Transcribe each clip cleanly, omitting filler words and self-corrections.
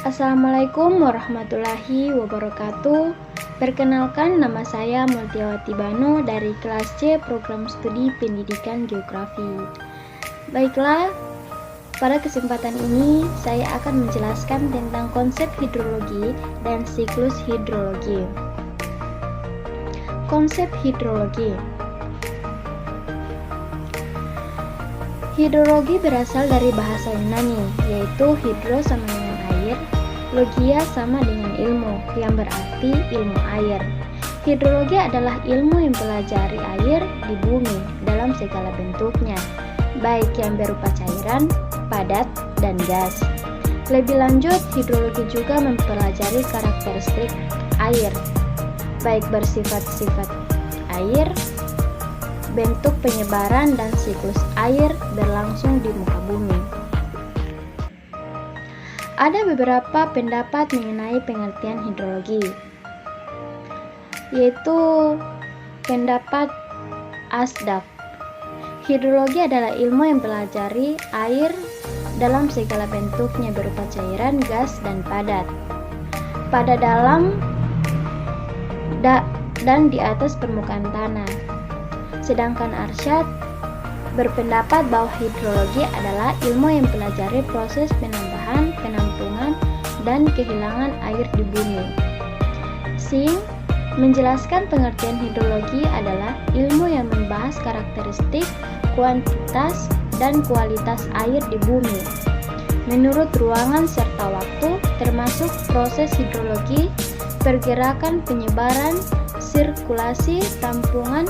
Assalamualaikum warahmatullahi wabarakatuh. Perkenalkan, nama saya Multiawati Bano dari kelas C Program Studi Pendidikan Geografi. Baiklah, pada kesempatan ini saya akan menjelaskan tentang konsep hidrologi dan siklus hidrologi. Konsep hidrologi. Hidrologi berasal dari bahasa Yunani, yaitu hidro sama dengan air, logia sama dengan ilmu, yang berarti ilmu air. Hidrologi adalah ilmu yang mempelajari air di bumi dalam segala bentuknya, baik yang berupa cairan, padat, dan gas. Lebih lanjut, hidrologi juga mempelajari karakteristik air, baik bersifat-sifat air, bentuk penyebaran, dan siklus air berlangsung di muka bumi. Ada beberapa pendapat mengenai pengertian hidrologi, yaitu pendapat Asdaq. Hidrologi adalah ilmu yang mempelajari air dalam segala bentuknya berupa cairan, gas, dan padat, pada dalam dan di atas permukaan tanah. Sedangkan Arsyad berpendapat bahwa hidrologi adalah ilmu yang mempelajari proses penambahan, penampungan, dan kehilangan air di bumi. Sing menjelaskan pengertian hidrologi adalah ilmu yang membahas karakteristik, kuantitas, dan kualitas air di bumi menurut ruangan serta waktu, termasuk proses hidrologi, pergerakan, penyebaran, sirkulasi, tampungan,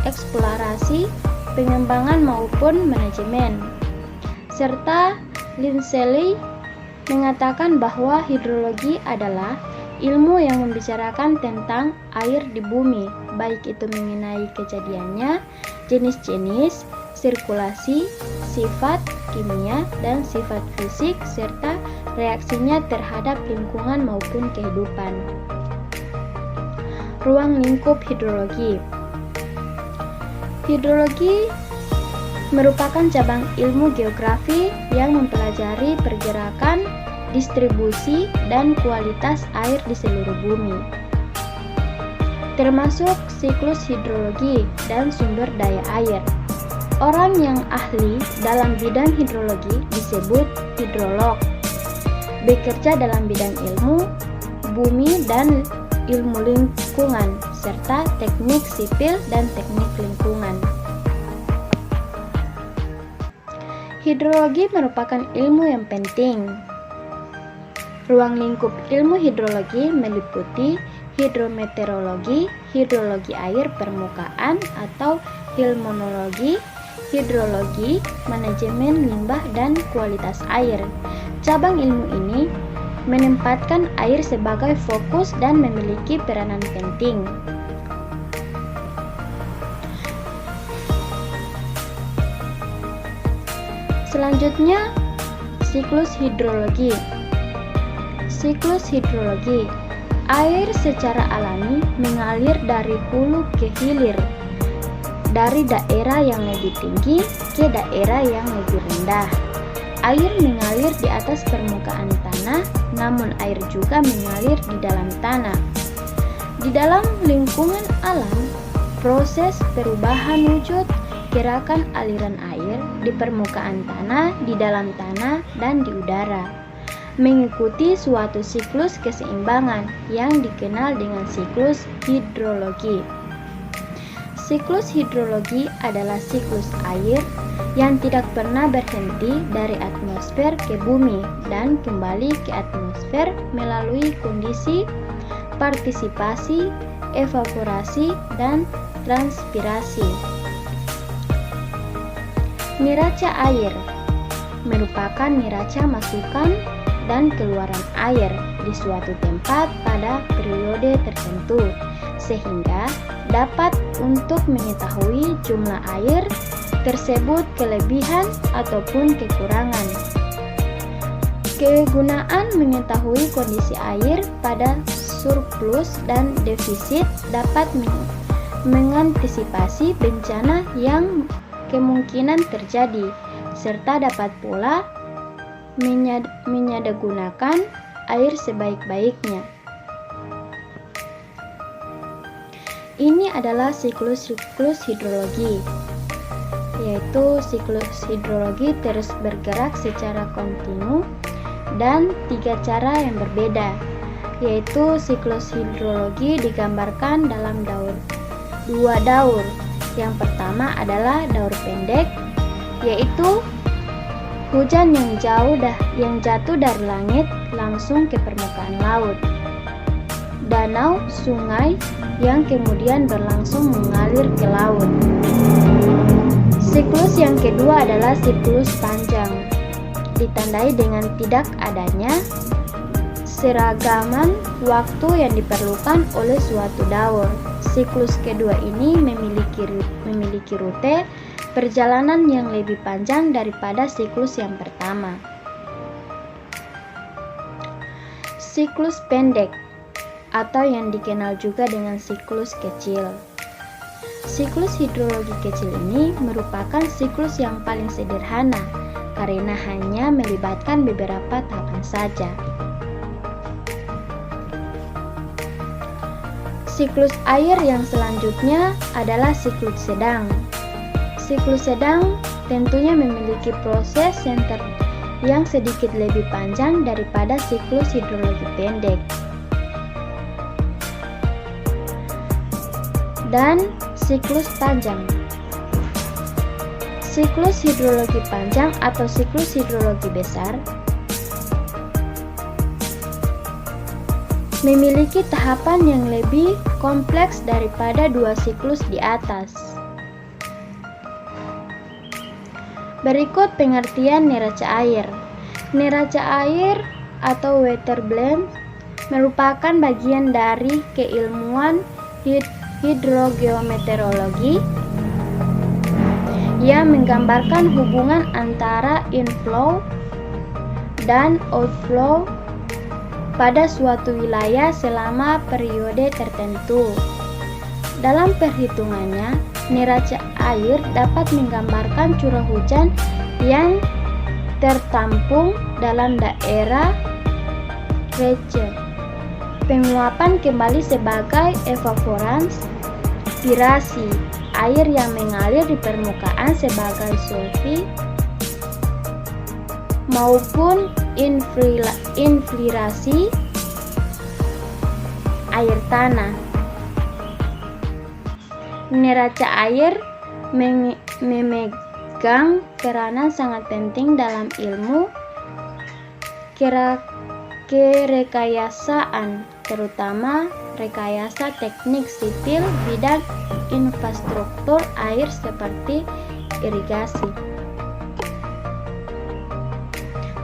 eksplorasi, pengembangan maupun manajemen. Serta Lindsay mengatakan bahwa hidrologi adalah ilmu yang membicarakan tentang air di bumi, baik itu mengenai kejadiannya, jenis-jenis, sirkulasi, sifat kimia dan sifat fisik, serta reaksinya terhadap lingkungan maupun kehidupan. Ruang lingkup hidrologi. Hidrologi merupakan cabang ilmu geografi yang mempelajari pergerakan, distribusi, dan kualitas air di seluruh bumi, termasuk siklus hidrologi dan sumber daya air. Orang yang ahli dalam bidang hidrologi disebut hidrolog, bekerja dalam bidang ilmu bumi dan ilmu lingkungan, serta teknik sipil dan teknik lingkungan. Hidrologi merupakan ilmu yang penting. Ruang lingkup ilmu hidrologi meliputi hidrometeorologi, hidrologi air permukaan atau hilmonologi, hidrologi, manajemen limbah, dan kualitas air. Cabang ilmu ini menempatkan air sebagai fokus dan memiliki peranan penting. Selanjutnya, siklus hidrologi. Siklus hidrologi, air secara alami mengalir dari hulu ke hilir, dari daerah yang lebih tinggi ke daerah yang lebih rendah. Air mengalir di atas permukaan tanah, namun air juga mengalir di dalam tanah. Di dalam lingkungan alam, proses perubahan wujud gerakan aliran air di permukaan tanah, di dalam tanah, dan di udara mengikuti suatu siklus keseimbangan yang dikenal dengan siklus hidrologi. Siklus hidrologi adalah siklus air yang tidak pernah berhenti dari atmosfer ke bumi dan kembali ke atmosfer melalui kondisi partisipasi, evaporasi, dan transpirasi. Neraca air merupakan neraca masukan dan keluaran air di suatu tempat pada periode tertentu, sehingga dapat untuk mengetahui jumlah air tersebut, kelebihan ataupun kekurangan. Kegunaan mengetahui kondisi air pada surplus dan defisit dapat mengantisipasi bencana yang kemungkinan terjadi, serta dapat pula menyedergunakan air sebaik-baiknya. Ini adalah siklus hidrologi, yaitu siklus hidrologi terus bergerak secara kontinu dan 3 cara yang berbeda, yaitu siklus hidrologi digambarkan dalam dua daur. Yang pertama adalah daur pendek, yaitu hujan yang jatuh dari langit langsung ke permukaan laut. Danau, sungai yang kemudian berlangsung mengalir ke laut. Siklus yang kedua adalah siklus panjang, ditandai dengan tidak adanya seragaman waktu yang diperlukan oleh suatu daur. Siklus kedua ini memiliki rute perjalanan yang lebih panjang daripada siklus yang pertama. Siklus pendek atau yang dikenal juga dengan siklus kecil. Siklus hidrologi kecil ini merupakan siklus yang paling sederhana karena hanya melibatkan beberapa tahapan saja. Siklus air yang selanjutnya adalah siklus sedang. Siklus sedang tentunya memiliki proses yang sedikit lebih panjang daripada siklus hidrologi pendek. Dan siklus panjang. Siklus hidrologi panjang atau siklus hidrologi besar memiliki tahapan yang lebih kompleks daripada 2 siklus di atas. Berikut pengertian neraca air. Neraca air atau water balance merupakan bagian dari keilmuan hidrogeometeorologi yang menggambarkan hubungan antara inflow dan outflow pada suatu wilayah selama periode tertentu. Dalam perhitungannya, neraca air dapat menggambarkan curah hujan yang tertampung dalam daerah reservoir, penguapan kembali sebagai evaporasi, air yang mengalir di permukaan sebagai solvi, maupun infiltrasi air tanah. Neraca air memegang peranan sangat penting dalam ilmu kerekayasaan, terutama rekayasa teknik sipil bidang infrastruktur air seperti irigasi.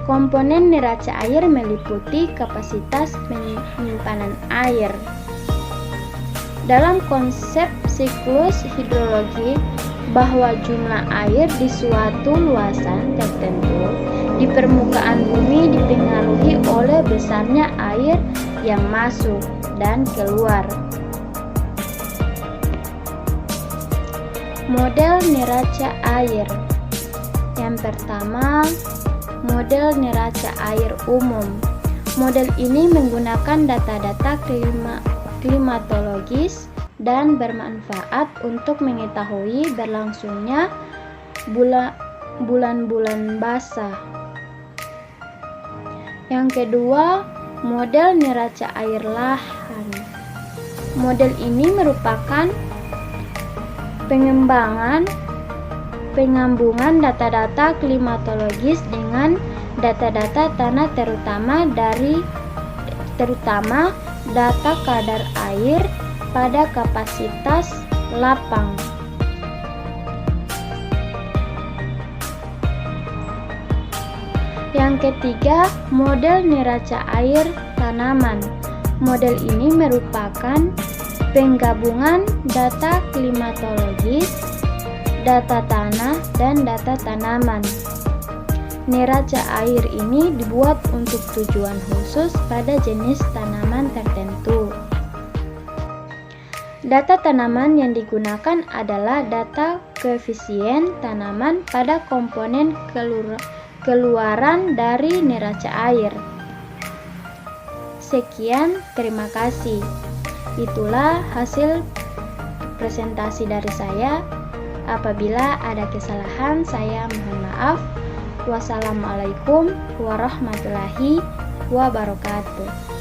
Komponen neraca air meliputi kapasitas penyimpanan air. Dalam konsep siklus hidrologi, bahwa jumlah air di suatu luasan tertentu di permukaan bumi dipengaruhi oleh besarnya air yang masuk dan keluar. Model neraca air. Yang pertama, model neraca air umum. Model ini menggunakan data-data klimatologis dan bermanfaat untuk mengetahui berlangsungnya bulan-bulan basah. Yang kedua, model neraca air lahan. Model ini merupakan penggabungan data-data klimatologis dengan data-data tanah terutama data kadar air pada kapasitas lapang. Yang ketiga, model neraca air tanaman. Model ini merupakan penggabungan data klimatologis, data tanah, dan data tanaman. Neraca air ini dibuat untuk tujuan khusus pada jenis tanaman tertentu. Data tanaman yang digunakan adalah data koefisien tanaman pada komponen keluaran dari neraca air. Sekian, terima kasih. Itulah hasil presentasi dari saya. Apabila ada kesalahan, saya mohon maaf. Wassalamualaikum warahmatullahi wabarakatuh.